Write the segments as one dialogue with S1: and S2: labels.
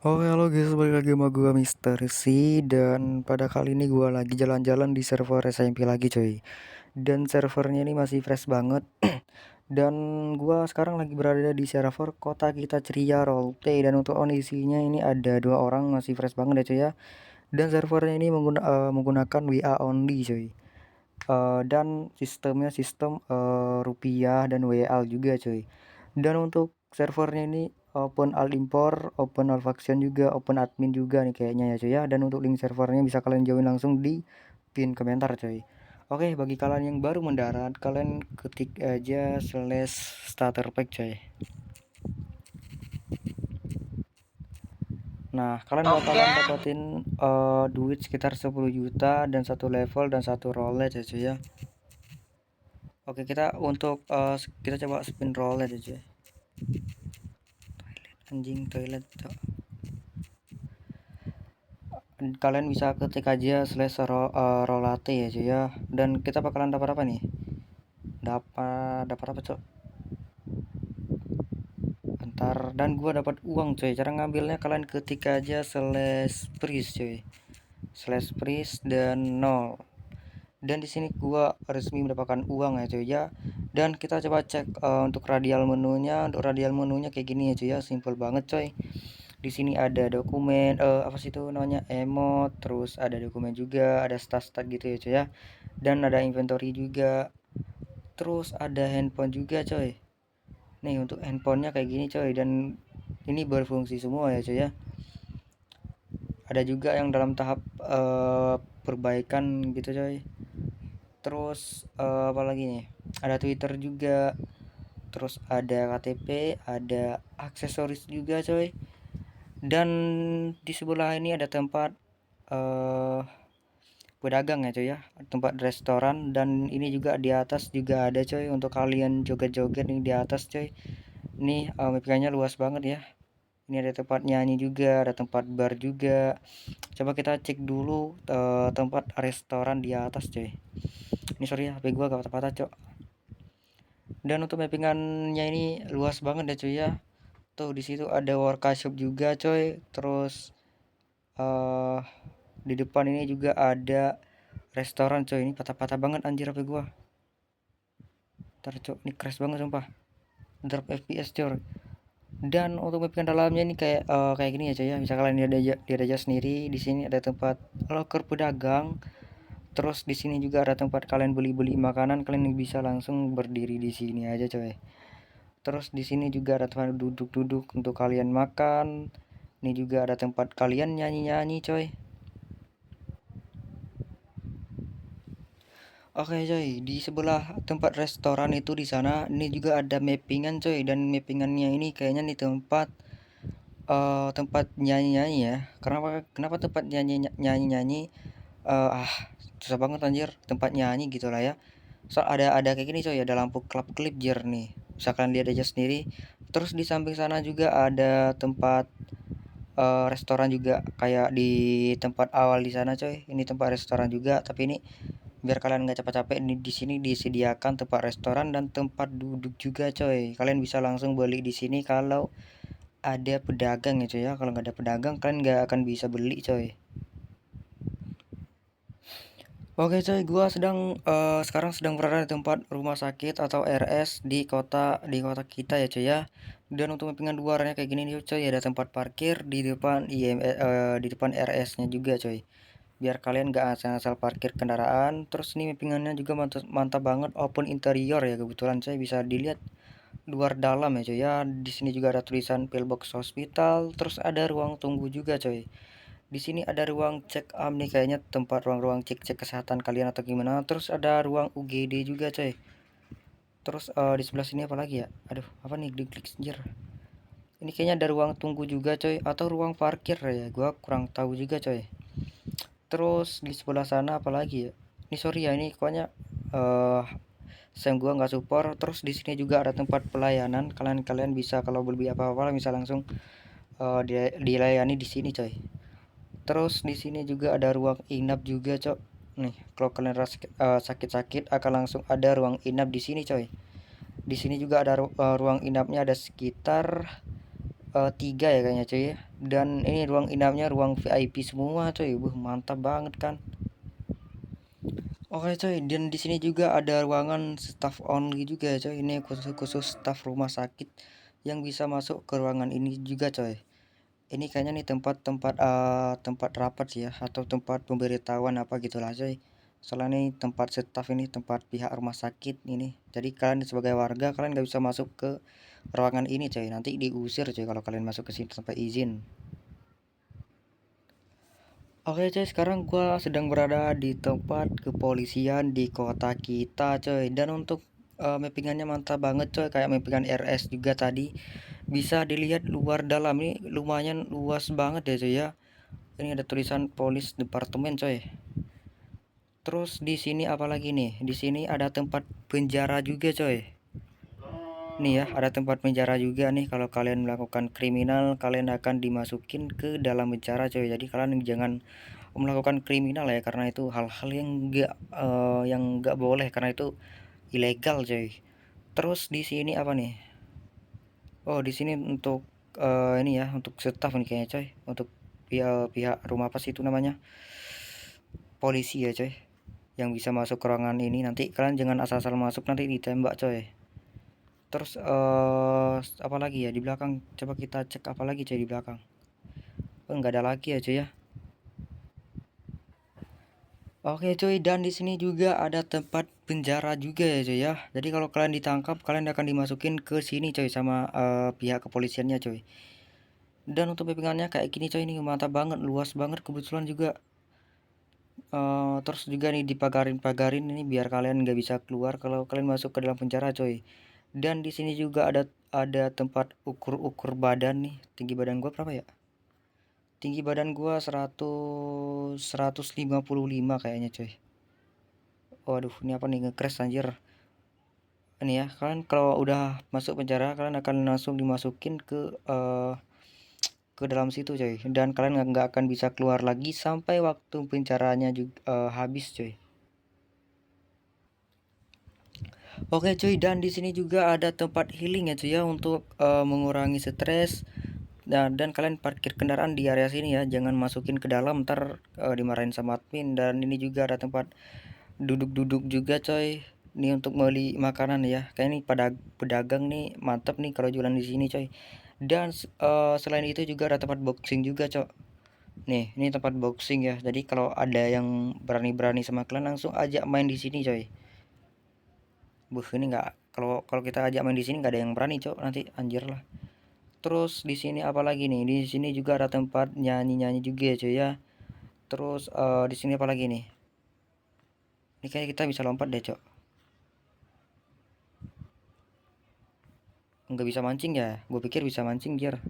S1: Oh halo guys, balik lagi sama gua Mister C. Dan pada kali ini gua lagi jalan-jalan di server SMP lagi coy. Dan servernya ini masih fresh banget. Dan gua sekarang lagi berada di server Kota Kita Ceria Rolte. Dan untuk kondisinya ini ada dua orang, masih fresh banget ya coy ya. Dan servernya ini menggunakan WA only coy. Dan sistemnya sistem rupiah dan WL juga coy. Dan untuk servernya ini open all import, open all faction juga, open admin juga nih kayaknya ya coy ya. Dan untuk link servernya bisa kalian join langsung di pin komentar coy. Oke, bagi kalian yang baru mendarat, kalian ketik aja slash starter pack coy. Nah, kalian
S2: Oke,
S1: bakalan dapatin duit sekitar 10 juta dan satu level dan satu roulette ya cuy ya. Oke, kita coba spin roulette aja. Anjing toilet. Kalian bisa ketik aja slash rolate ya cuy ya. Dan kita bakalan dapat apa nih? Dapat apa cok? Bentar. Dan gua dapat uang cuy. Cara ngambilnya kalian ketik aja slash price cuy. Slash price dan 0. Dan di sini gua resmi mendapatkan uang ya cuy ya. Dan kita coba cek untuk radial menunya. Untuk radial menunya kayak gini ya cuy ya. Simple banget coy. Di sini ada dokumen apa sih itu namanya, emot, terus ada dokumen juga, ada stat-stat gitu ya coy ya. Dan ada inventory juga, terus ada handphone juga coy. Nih untuk handphonenya kayak gini coy, dan ini berfungsi semua ya coy ya. Ada juga yang dalam tahap perbaikan gitu coy. Terus apa lagi nih, ada Twitter juga, terus ada KTP, ada aksesoris juga coy. Dan di sebelah ini ada tempat eh pedagang ya coy ya, tempat restoran. Dan ini juga di atas juga ada coy, untuk kalian joget-joget nih di atas coy. Ini mappingnya luas banget ya. Ini ada tempat nyanyi juga, ada tempat bar juga. Coba kita cek dulu tempat restoran di atas coy. Ini sorry ya, HP gua gak patah-patah cok. Dan untuk mappingannya ini luas banget ya coy ya. Tuh di situ ada workshop juga coy. Terus eh di depan ini juga ada restoran coy. Ini patah-patah banget anjir HP gua. Ntar cok, ini crash banget sumpah. Drop FPS coy. Dan untuk mapping dalamnya ini kayak gini ya coy ya. Bisa kalian lihat aja sendiri. Di sini ada tempat loker pedagang. Terus di sini juga ada tempat kalian beli-beli makanan. Kalian bisa langsung berdiri di sini aja coy. Terus di sini juga ada tempat duduk-duduk untuk kalian makan. Ini juga ada tempat kalian nyanyi-nyanyi coy. Oke coy, di sebelah tempat restoran itu di sana ini juga ada mappingan coy. Dan mappingannya ini kayaknya nih tempat nyanyi-nyanyi ya. Kenapa tempat nyanyi-nyanyi? Susah banget anjir, tempat nyanyi gitu lah ya. So ada kayak gini coy, ada lampu klip jir nih. Bisa kalian lihat aja sendiri. Terus di samping sana juga ada tempat restoran juga, kayak di tempat awal di sana coy. Ini tempat restoran juga, tapi ini biar kalian nggak capek-capek, ini di sini disediakan tempat restoran dan tempat duduk juga coy. Kalian bisa langsung beli di sini kalau ada pedagang ya coy ya. Kalau nggak ada pedagang kalian nggak akan bisa beli coy. Oke coy, gua sekarang sedang berada di tempat rumah sakit atau RS di kota kita ya coy ya. Dan untuk mappingan luarnya kayak gini nih coy, ada tempat parkir di depan di depan RS-nya juga coy. Biar kalian gak asal-asal parkir kendaraan. Terus ini mappingannya juga mantap, mantap banget, open interior ya kebetulan coy, bisa dilihat luar dalam ya coy ya. Di sini juga ada tulisan pillbox hospital, terus ada ruang tunggu juga coy. Di sini ada ruang check up nih, kayaknya tempat ruang-ruang cek-cek kesehatan kalian atau gimana. Terus ada ruang UGD juga coy. Terus di sebelah sini apa lagi ya? Aduh, apa nih, klik anjir. Ini kayaknya ada ruang tunggu juga coy, atau ruang parkir ya. Gua kurang tahu juga coy. Terus di sebelah sana apa lagi ya? Ini sorry ya, ini pokoknya eh Sam gua nggak support. Terus di sini juga ada tempat pelayanan. Kalian bisa kalau beli apa-apa bisa langsung dilayani di sini coy. Terus di sini juga ada ruang inap juga, Cok. Nih, kalau kalian sakit-sakit akan langsung ada ruang inap di sini, coy. Di sini juga ada ruang inapnya, ada sekitar 3 ya kayaknya coy ya. Dan ini ruang inapnya ruang VIP semua coy. Mantap banget kan. Oke coy, dan di sini juga ada ruangan staff only juga coy. Ini khusus staff rumah sakit yang bisa masuk ke ruangan ini juga coy. Ini kayaknya nih tempat rapat sih ya, atau tempat pemberitahuan apa gitulah coy. Soalnya ini tempat staff, ini tempat pihak rumah sakit ini. Jadi kalian sebagai warga kalian nggak bisa masuk ke ruangan ini coy. Nanti diusir coy kalau kalian masuk ke sini tanpa izin. Oke coy, sekarang gua sedang berada di tempat kepolisian di kota kita coy. Dan untuk mappingannya mantap banget coy, kayak mappingan RS juga tadi. Bisa dilihat luar dalam, ini lumayan luas banget ya coy ya. Ini ada tulisan polis departemen coy. Terus di sini apalagi nih? Di sini ada tempat penjara juga coy. Nih ya, ada tempat penjara juga nih. Kalau kalian melakukan kriminal, kalian akan dimasukin ke dalam penjara coy. Jadi kalian jangan melakukan kriminal ya, karena itu hal-hal yang nggak boleh, karena itu ilegal coy. Terus di sini apa nih? Oh, di sini untuk ini ya, untuk staff nih kayaknya coy. Untuk pihak rumah apa sih itu namanya? Polisi ya coy. Yang bisa masuk ke ruangan ini, nanti kalian jangan asal-asal masuk, nanti ditembak coy. Terus apa lagi ya di belakang? Coba kita cek apa lagi coy di belakang. Oh, nggak ada lagi ya coy ya. Oke coy, dan di sini juga ada tempat penjara juga ya coy ya. Jadi kalau kalian ditangkap, kalian akan dimasukin ke sini coy sama pihak kepolisiannya coy. Dan untuk mappingannya kayak gini coy, ini mantap banget, luas banget kebetulan juga. Terus juga nih dipagarin ini biar kalian nggak bisa keluar kalau kalian masuk ke dalam penjara coy. Dan di sini juga ada tempat ukur badan nih. Tinggi badan gua berapa ya? Tinggi badan gua 155 kayaknya coy. Waduh, ini apa nih, nge-crash anjir. Ini ya, kalian kalau udah masuk penjara kalian akan langsung dimasukin ke dalam situ coy. Dan kalian nggak akan bisa keluar lagi sampai waktu penjaranya juga habis coy. Oke cuy, dan di sini juga ada tempat healing ya cuy ya, untuk mengurangi stres. Dan kalian parkir kendaraan di area sini ya, jangan masukin ke dalam, ntar dimarahin sama admin. Dan ini juga ada tempat duduk-duduk juga coy. Ini untuk beli makanan ya. Kayak ini pada pedagang nih mantap nih kalau jualan di sini coy. Dan selain itu juga ada tempat boxing juga coy. Nih, ini tempat boxing ya. Jadi kalau ada yang berani-berani sama kalian, langsung ajak main di sini coy. Ini nggak, kalau kalau kita ajak main di sini nggak ada yang berani cok, nanti anjir lah. Terus di sini apa lagi nih? Di sini juga ada tempat nyanyi-nyanyi juga ya cuy ya. Terus di sini apa lagi nih? Ini kayak kita bisa lompat deh cok. Nggak bisa mancing ya? Gue pikir bisa mancing biar.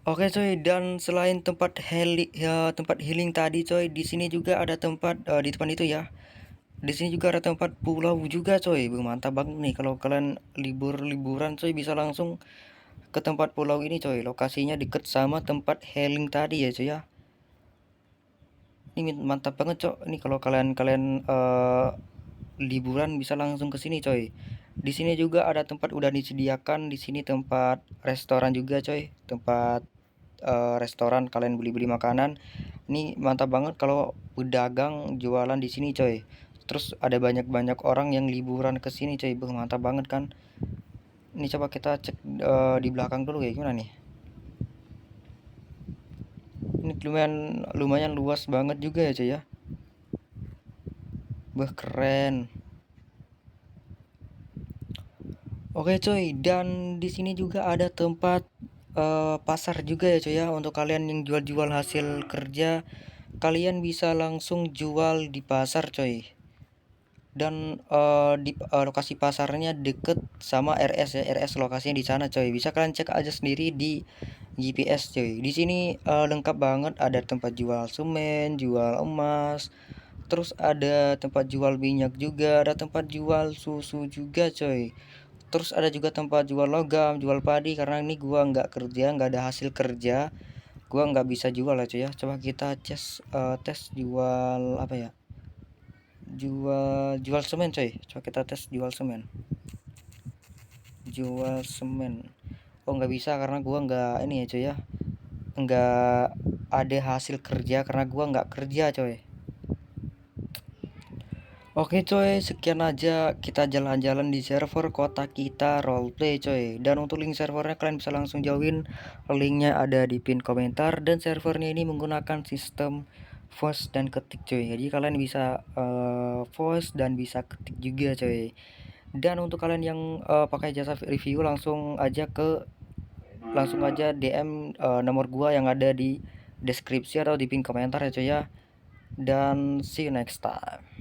S1: Oke coy, dan selain tempat healing tadi coy, di sini juga ada tempat di depan itu ya. Di sini juga ada tempat pulau juga coy. Mantap banget nih kalau kalian liburan coy, bisa langsung ke tempat pulau ini coy. Lokasinya deket sama tempat healing tadi ya coy ya. Ini mantap banget cok. Ini kalau kalian kalian liburan bisa langsung ke sini coy. Di sini juga ada tempat udah disediakan, di sini tempat restoran juga coy. Tempat restoran kalian beli-beli makanan. Ini mantap banget kalau pedagang jualan di sini coy. Terus ada banyak-banyak orang yang liburan ke sini coy. Mantap banget kan. Ini coba kita cek di belakang dulu ya, gimana nih. Ini lumayan lumayan luas banget juga ya coy ya. Keren. Oke coy, dan di sini juga ada tempat pasar juga ya coy ya. Untuk kalian yang jual-jual hasil kerja, kalian bisa langsung jual di pasar coy. Dan di lokasi pasarnya deket sama RS ya. RS lokasinya di sana coy. Bisa kalian cek aja sendiri di GPS coy. Di sini lengkap banget, ada tempat jual semen, jual emas. Terus ada tempat jual minyak juga, ada tempat jual susu juga coy. Terus ada juga tempat jual logam, jual padi, karena ini gua nggak kerja, nggak ada hasil kerja, gua nggak bisa jual lah cuy ya. Coba kita tes jual apa ya, jual semen coy. Coba kita tes jual semen. nggak bisa karena gua nggak ini ya coy ya, nggak ada hasil kerja karena gua nggak kerja coy. Oke coy, sekian aja kita jalan-jalan di server kota kita roleplay coy. Dan untuk link servernya kalian bisa langsung join, linknya ada di pin komentar. Dan servernya ini menggunakan sistem voice dan ketik coy. Jadi kalian bisa voice dan bisa ketik juga coy. Dan untuk kalian yang pakai jasa review langsung aja DM nomor gua yang ada di deskripsi atau di pin komentar ya coy ya. Dan see you next time.